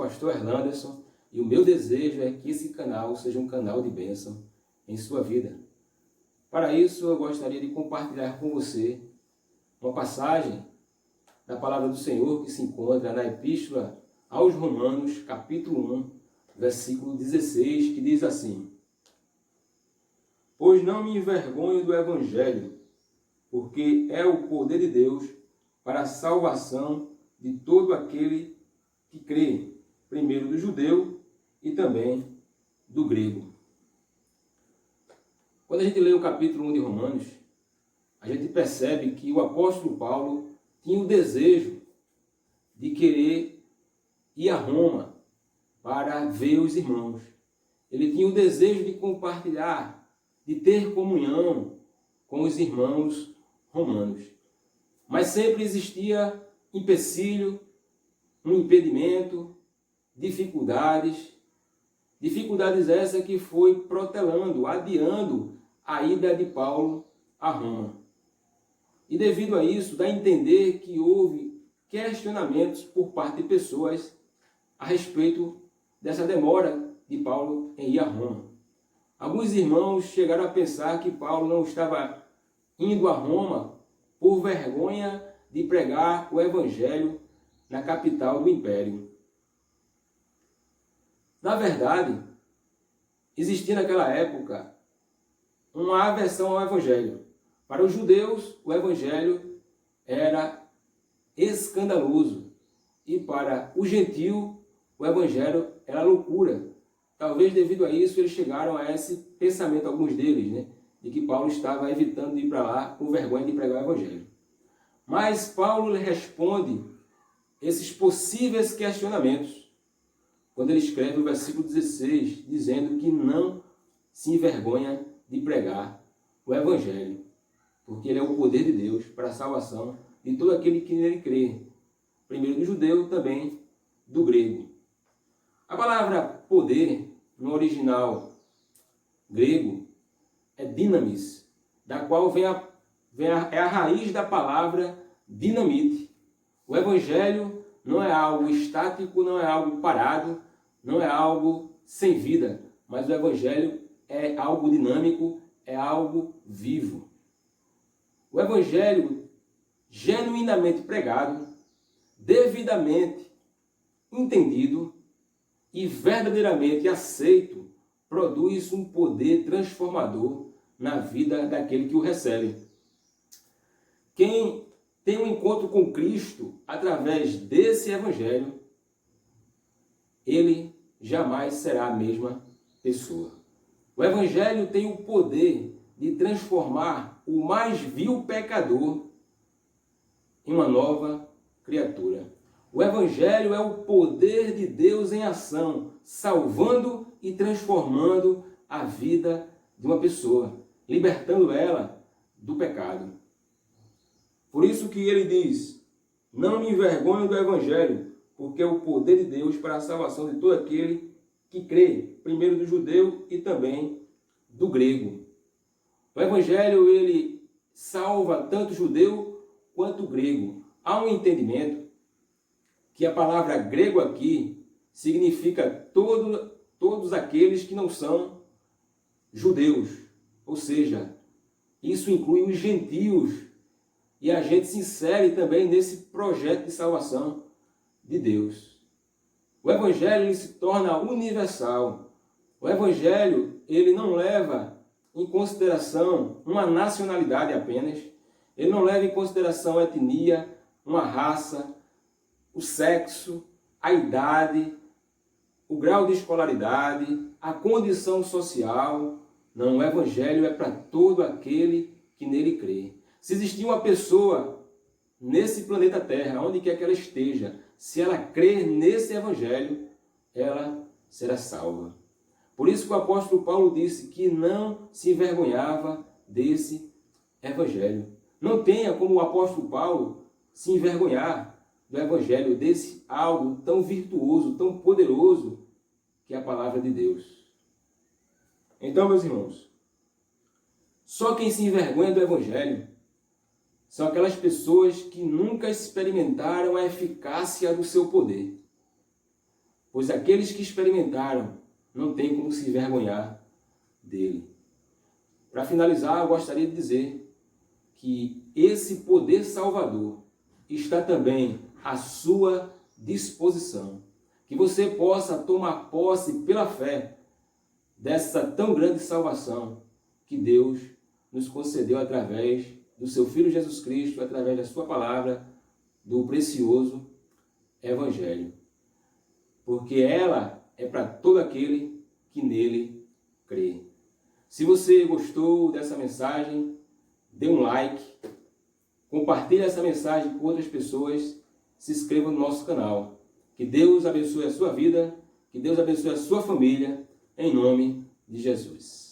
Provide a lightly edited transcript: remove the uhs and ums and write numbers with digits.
pastor Erlanderson e o meu desejo é que esse canal seja um canal de bênção em sua vida. Para isso, eu gostaria de compartilhar com você uma passagem da palavra do Senhor que se encontra na Epístola aos Romanos, capítulo 1, versículo 16, que diz assim: Pois não me envergonho do Evangelho, porque é o poder de Deus para a salvação de todo aquele que crê, primeiro do judeu e também do grego. Quando a gente lê o capítulo 1 de Romanos, a gente percebe que o apóstolo Paulo tinha o desejo de querer ir a Roma para ver os irmãos. Ele tinha o desejo de compartilhar, de ter comunhão com os irmãos romanos. Mas sempre existia empecilho, um impedimento, dificuldades essas que foi protelando, adiando a ida de Paulo a Roma. E devido a isso, dá a entender que houve questionamentos por parte de pessoas a respeito dessa demora de Paulo em ir a Roma. Alguns irmãos chegaram a pensar que Paulo não estava indo a Roma por vergonha de pregar o Evangelho na capital do Império. Na verdade, existia naquela época uma aversão ao Evangelho. Para os judeus, o Evangelho era escandaloso. E para o gentio, o Evangelho era loucura. Talvez devido a isso eles chegaram a esse pensamento, alguns deles, de que Paulo estava evitando de ir para lá com vergonha de pregar o Evangelho. Mas Paulo lhe responde esses possíveis questionamentos quando ele escreve o versículo 16, dizendo que não se envergonha de pregar o Evangelho, porque ele é o poder de Deus para a salvação de todo aquele que nele crê, primeiro do judeu, também do grego. A palavra poder, no original grego, é dinamis, da qual é a raiz da palavra dinamite. O Evangelho não é algo estático, não é algo parado, não é algo sem vida, mas o Evangelho é algo dinâmico, é algo vivo. O Evangelho genuinamente pregado, devidamente entendido e verdadeiramente aceito, produz um poder transformador na vida daquele que o recebe. Quem tem um encontro com Cristo através desse Evangelho, ele jamais será a mesma pessoa. O Evangelho tem o poder de transformar o mais vil pecador em uma nova criatura. O Evangelho é o poder de Deus em ação, salvando e transformando a vida de uma pessoa, libertando ela do pecado. Por isso que ele diz: não me envergonho do Evangelho, porque é o poder de Deus para a salvação de todo aquele que crê, primeiro do judeu e também do grego. O Evangelho, ele salva tanto o judeu quanto o grego. Há um entendimento que a palavra grego aqui significa todos aqueles que não são judeus. Ou seja, isso inclui os gentios. E a gente se insere também nesse projeto de salvação de Deus. O Evangelho ele se torna universal. O Evangelho ele não leva em consideração uma nacionalidade apenas. Ele não leva em consideração a etnia, uma raça, o sexo, a idade, o grau de escolaridade, a condição social. Não, o Evangelho é para todo aquele que nele crê. Se existir uma pessoa nesse planeta Terra, onde quer que ela esteja, se ela crer nesse Evangelho, ela será salva. Por isso que o apóstolo Paulo disse que não se envergonhava desse Evangelho. Não tenha como o apóstolo Paulo se envergonhar do Evangelho, desse algo tão virtuoso, tão poderoso, que é a palavra de Deus. Então, meus irmãos, só quem se envergonha do Evangelho são aquelas pessoas que nunca experimentaram a eficácia do seu poder. pois aqueles que experimentaram não têm como se envergonhar dele. Para finalizar, eu gostaria de dizer que esse poder salvador está também à sua disposição. Que você possa tomar posse pela fé dessa tão grande salvação que Deus nos concedeu através do seu Filho Jesus Cristo, através da sua palavra, do precioso Evangelho. Porque ela é para todo aquele que nele crê. Se você gostou dessa mensagem, dê um like, compartilhe essa mensagem com outras pessoas, se inscreva no nosso canal. Que Deus abençoe a sua vida, que Deus abençoe a sua família, em nome de Jesus.